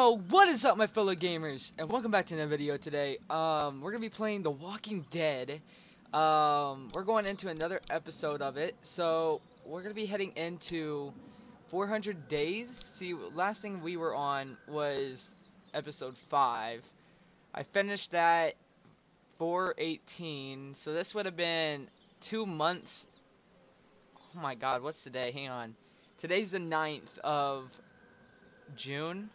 Yo, what is up, my fellow gamers, and welcome back to another video today. We're gonna be playing The Walking Dead. We're going into another episode of it, so we're gonna be heading into 400 days. See, last thing we were on was episode 5. I finished that 4/18, so this would have been 2 months. Oh my God, what's today? Hang on. Today's the 9th of June.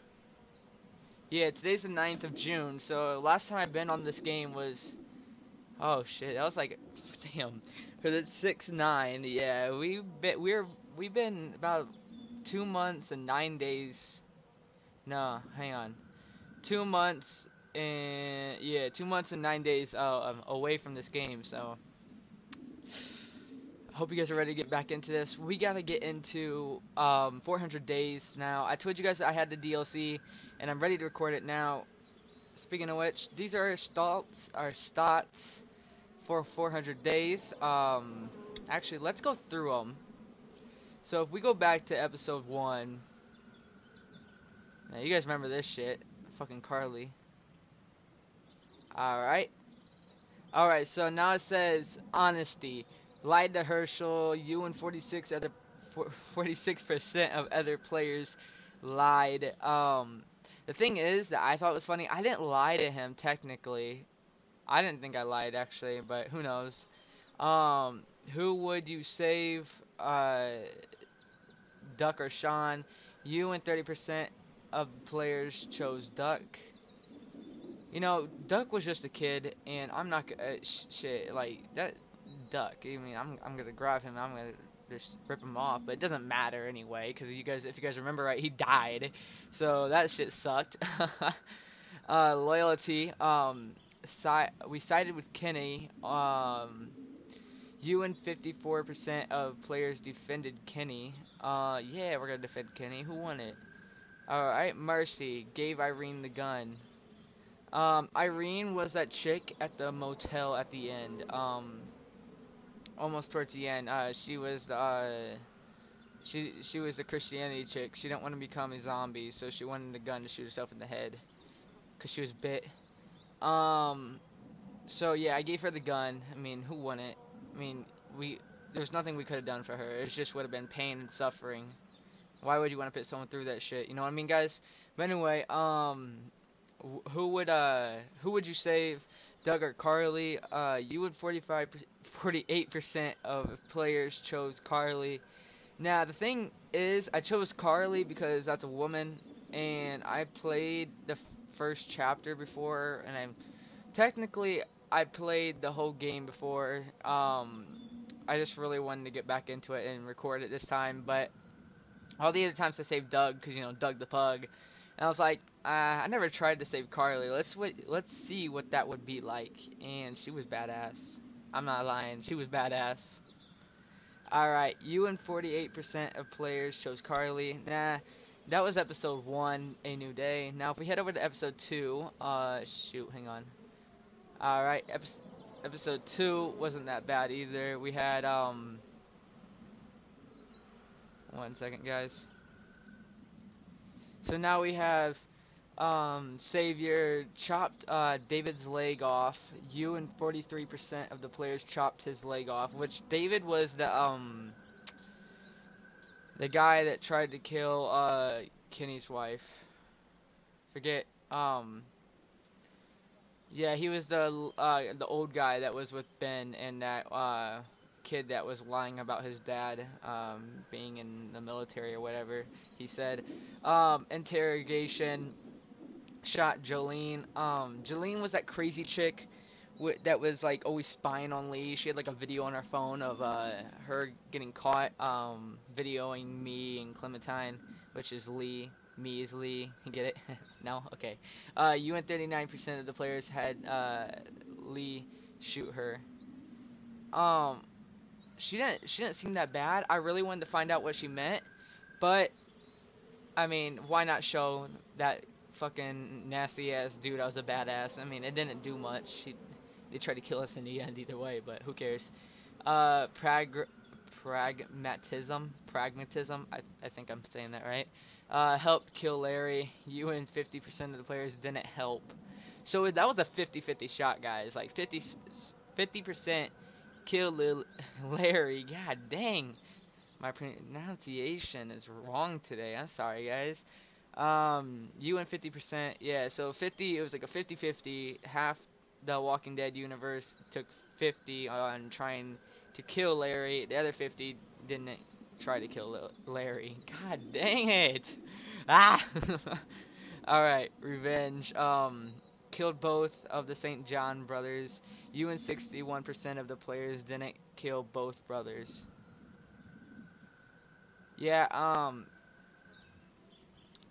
Yeah, today's the 9th of June, so last time I've been on this game was, oh shit, that was like, damn, because it's 6/9. Yeah, we've been about 2 months and 9 days. No, hang on, 2 months and yeah, 2 months and 9 days away from this game. So hope you guys are ready to get back into this. We gotta get into 400 days now. I told you guys I had the DLC, and I'm ready to record it now. Speaking of which, these are our stats for 400 days. Actually, let's go through them. So if we go back to episode 1, now you guys remember this shit, fucking Carly. Alright, so now it says honesty. Lied to Herschel. You and 46% of other players lied. The thing is that I thought was funny, I didn't lie to him technically. I didn't think I lied actually, but who knows. Who would you save? Duck or Sean? You and 30% of players chose Duck. You know, Duck was just a kid, and I'm not shit like that. Duck. I mean, I'm gonna grab him. I'm gonna just rip him off, but it doesn't matter anyway, because if you guys remember right, he died, so that shit sucked. Loyalty. We sided with Kenny. You and 54% of players defended Kenny. Yeah, we're gonna defend Kenny. Who won it? All right, Mercy gave Irene the gun. Irene was that chick at the motel at the end. Almost towards the end, she was the Christianity chick. She didn't want to become a zombie, so she wanted the gun to shoot herself in the head, cause she was bit. So yeah, I gave her the gun. I mean, who won it? I mean, there's nothing we could have done for her. It just would have been pain and suffering. Why would you want to put someone through that shit? You know what I mean, guys? But anyway, who would you save? Doug or Carly? You would 48% of players chose Carly. Now the thing is, I chose Carly because that's a woman, and I played the first chapter before, and I played the whole game before. I just really wanted to get back into it and record it this time, but all the other times I saved Doug, because you know, Doug the pug. And I was like, I never tried to save Carly. Let's see what that would be like. And she was badass. I'm not lying. She was badass. Alright, you and 48% of players chose Carly. Nah, that was episode 1, A New Day. Now if we head over to episode 2, shoot, hang on. Alright, episode 2 wasn't that bad either. We had, 1 second, guys. So now we have Savior chopped David's leg off. You and 43% of the players chopped his leg off, which David was the guy that tried to kill Kenny's wife. Forget yeah, he was the old guy that was with Ben, and that kid that was lying about his dad being in the military or whatever he said. Interrogation, shot Jolene. Jolene was that crazy chick that was like always spying on Lee. She had like a video on her phone of her getting caught videoing me and Clementine, which is Lee. Me is Lee. You get it? No? Okay. You and 39% of the players had Lee shoot her. She didn't seem that bad. I really wanted to find out what she meant, but I mean, why not show that fucking nasty ass dude I was a badass? I mean, it didn't do much. They tried to kill us in the end either way, but who cares? pragmatism. I think I'm saying that right. Helped kill Larry. You and 50% of the players didn't help. So that was a 50-50 shot, guys. Like 50% kill Larry. God dang. My pronunciation is wrong today. I'm sorry, guys. You and 50%. Yeah, so 50, it was like a 50-50. Half the Walking Dead universe took 50 on trying to kill Larry. The other 50 didn't try to kill Larry. God dang it. Ah! Alright, revenge. Killed both of the St. John brothers. You and 61% of the players didn't kill both brothers. Yeah,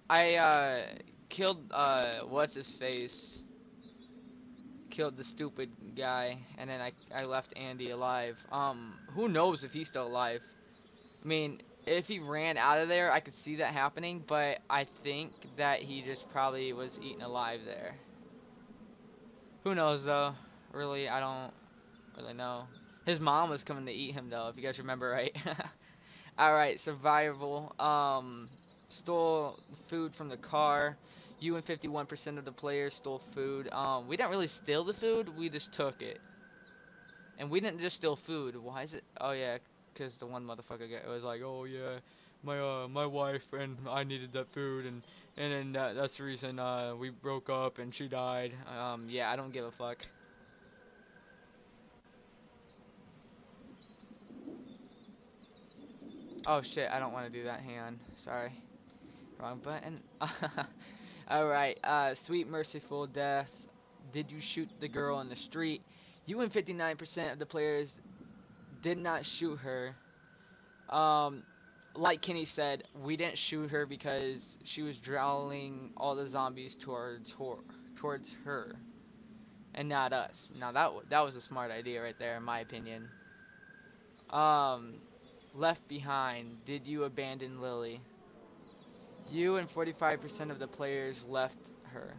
I killed what's his face? Killed the stupid guy, and then I left Andy alive. Who knows if he's still alive? I mean, if he ran out of there, I could see that happening, but I think that he just probably was eaten alive there. Who knows though? Really, I don't really know. His mom was coming to eat him though, if you guys remember right. Alright, survival. Stole food from the car. You and 51% of the players stole food. We didn't really steal the food, we just took it. And we didn't just steal food. Why is it? Oh yeah, because the one motherfucker was like, oh yeah, my wife and I needed that food, and then that's the reason we broke up and she died. Yeah, I don't give a fuck. Oh shit, I don't want to do that. Hang on, sorry. Wrong button. Alright, sweet merciful death. Did you shoot the girl in the street? You and 59% of the players did not shoot her. Like Kenny said, we didn't shoot her because she was drawing all the zombies towards her, and not us. Now that was a smart idea right there, in my opinion. Left behind. Did you abandon Lily? You and 45% of the players left her.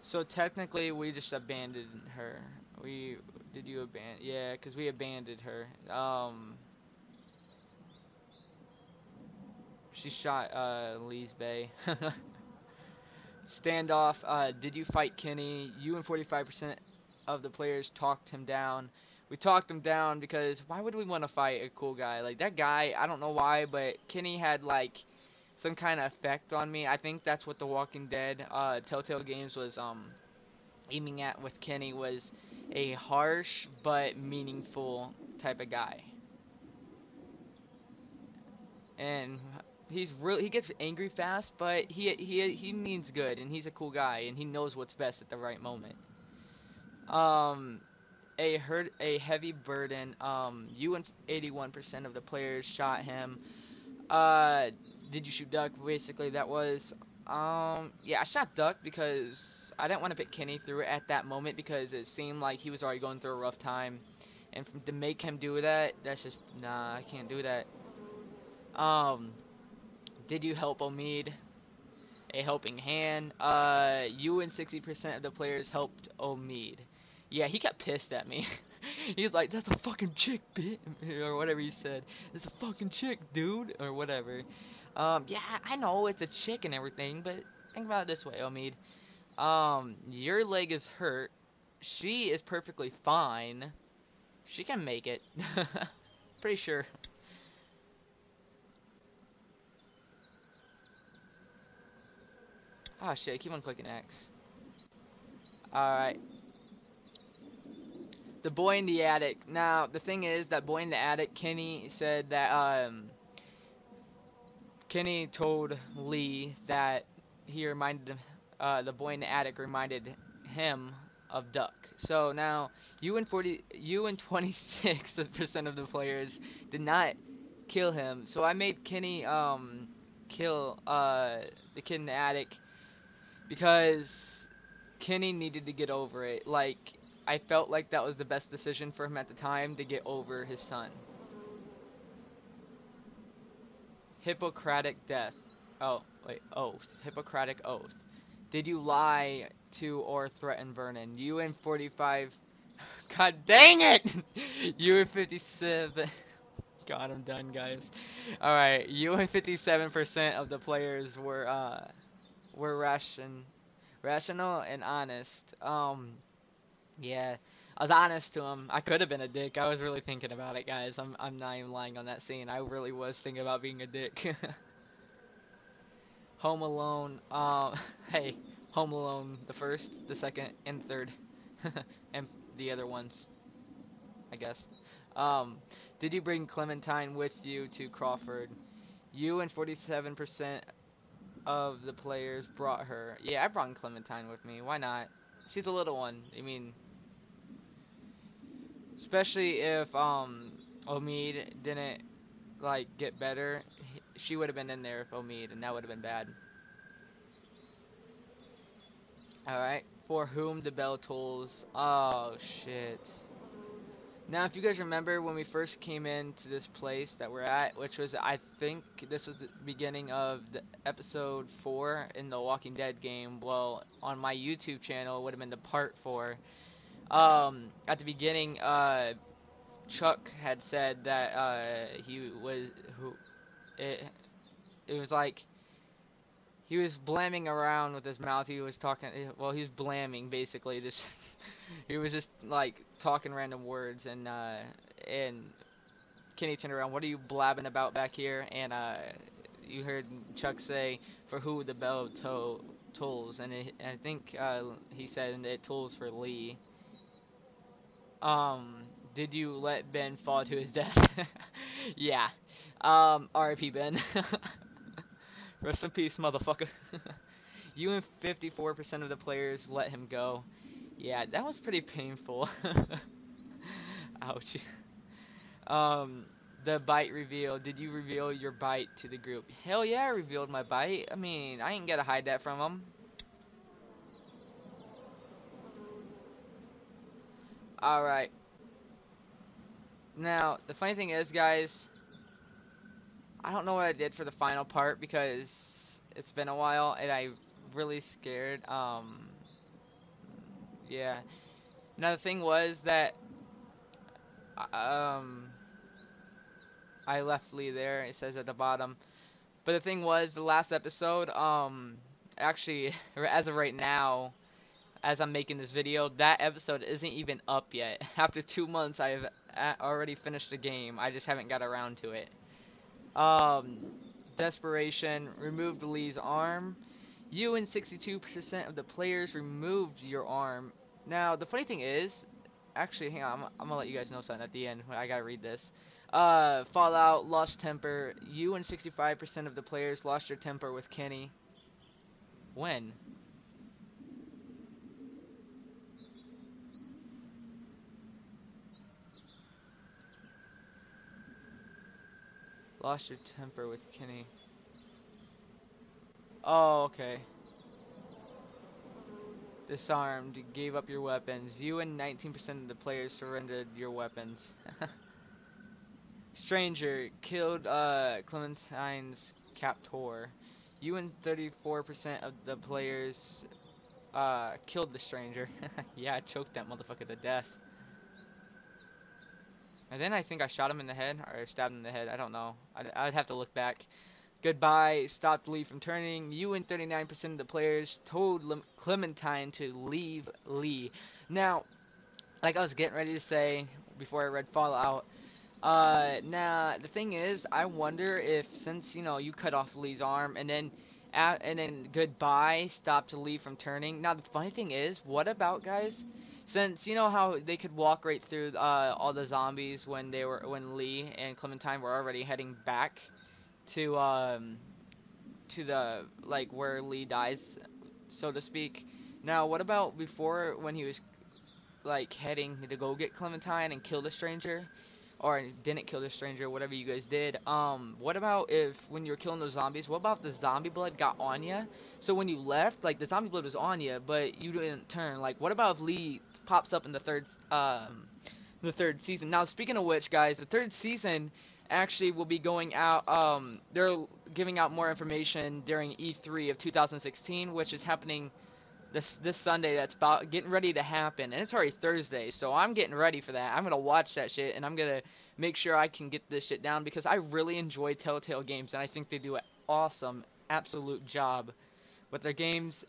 So technically we just abandoned her. Did you abandon? Yeah, because we abandoned her. She shot Lee's Bay. Standoff. Did you fight Kenny? You and 45% of the players talked him down. We talked him down because why would we want to fight a cool guy? Like that guy, I don't know why, but Kenny had like some kind of effect on me. I think that's what the Walking Dead Telltale Games was aiming at with Kenny, was a harsh but meaningful type of guy. And he gets angry fast, but he means good, and he's a cool guy, and he knows what's best at the right moment. A heavy burden. You and 81% of the players shot him. Did you shoot Duck? Basically, that was. Yeah, I shot Duck because I didn't want to put Kenny through it at that moment because it seemed like he was already going through a rough time, and to make him do that, that's just nah. I can't do that. Did you help Omid? A helping hand. You and 60% of the players helped Omid. Yeah, he got pissed at me. He's like, that's a fucking chick, bitch, or whatever he said. It's a fucking chick, dude, or whatever. Yeah, I know it's a chick and everything, but think about it this way, Omid. Your leg is hurt. She is perfectly fine. She can make it. Pretty sure. Oh shit, keep on clicking X. Alright. The boy in the attic. Now, the thing is, that boy in the attic, Kenny said that, Kenny told Lee that he reminded him, the boy in the attic reminded him of Duck. So now, you and 26% of the players did not kill him. So I made Kenny, kill, the kid in the attic because Kenny needed to get over it. Like, I felt like that was the best decision for him at the time, to get over his son. Hippocratic death. Oh, wait, oath. Hippocratic oath. Did you lie to or threaten Vernon? You and 45% God dang it! You were 57. God, I'm done, guys. All right, you and 57% of the players were rational and honest. Yeah, I was honest to him. I could have been a dick. I was really thinking about it, guys. I'm not even lying on that scene. I really was thinking about being a dick. Home Alone. Hey, Home Alone, the first, the second, and third, and the other ones, I guess. Um, did you bring Clementine with you to Crawford? You and 47% of the players brought her. Yeah, I brought Clementine with me. Why not? She's a little one. I mean, especially if Omid didn't like get better, she would have been in there if Omid, and that would have been bad. All right. For whom the bell tolls. Oh shit. Now, if you guys remember when we first came into this place that we're at, which was, I think, this was the beginning of the episode 4 in the Walking Dead game. Well, on my YouTube channel, it would have been the part 4. At the beginning, Chuck had said that he was who it. It was like he was blamming around with his mouth. He was talking. Well, he was blamming basically. Just he was just like talking random words, and Kenny turned around. What are you blabbing about back here? And you heard Chuck say, "For who the bell tolls," and I think he said it tolls for Lee. Did you let Ben fall to his death? Yeah. R.I.P. Ben. Rest in peace, motherfucker. You and 54% of the players let him go. Yeah, that was pretty painful. Ouch. The bite reveal. Did you reveal your bite to the group? Hell yeah, I revealed my bite. I mean, I ain't gotta hide that from them. Alright. Now, the funny thing is, guys, I don't know what I did for the final part because it's been a while and I really scared. Yeah. Now the thing was that um I left Lee there. It says at the bottom. But the thing was, the last episode, actually, as of right now, as I'm making this video, that episode isn't even up yet. After 2 months, I've already finished the game. I just haven't got around to it. Um, Desperation removed Lee's arm. You and 62% of the players removed your arm. Now, the funny thing is, actually, hang on, I'm gonna let you guys know something at the end. I gotta read this. Fallout, lost temper. You and 65% of the players lost your temper with Kenny. When? Lost your temper with Kenny. Oh, okay. Disarmed. Gave up your weapons. You and 19% of the players surrendered your weapons. Stranger. Killed Clementine's captor. You and 34% of the players killed the stranger. Yeah, I choked that motherfucker to death. And then I think I shot him in the head, or stabbed him in the head. I don't know. I'd have to look back. Goodbye. Stopped Lee from turning. You and 39% of the players told Clementine to leave Lee. Now, like I was getting ready to say before I read Fallout, now the thing is, I wonder if since you cut off Lee's arm and then goodbye stopped Lee from turning. Now the funny thing is, what about guys? Since you know how they could walk right through all the zombies when Lee and Clementine were already heading back to the like where Lee dies, so to speak. Now, what about before when he was like heading to go get Clementine and kill the stranger, or didn't kill the stranger, whatever you guys did? What about if when you were killing those zombies, what about if the zombie blood got on you? So when you left, like the zombie blood was on you, but you didn't turn. Like, what about if Lee pops up in the third season? Now, speaking of which, guys, the third season actually will be going out. They're giving out more information during E3 of 2016, which is happening this Sunday that's about getting ready to happen, and it's already Thursday, so I'm getting ready for that. I'm gonna watch that shit, and I'm gonna make sure I can get this shit down because I really enjoy Telltale games, and I think they do an awesome, absolute job with their games.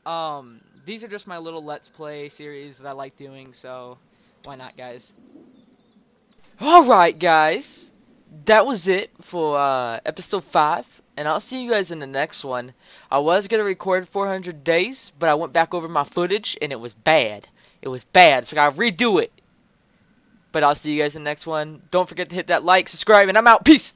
These are just my little Let's Play series that I like doing, so why not, guys? Alright, guys. That was it for episode 5, and I'll see you guys in the next one. I was going to record 400 days, but I went back over my footage, and it was bad. It was bad, so I gotta redo it. But I'll see you guys in the next one. Don't forget to hit that like, subscribe, and I'm out. Peace!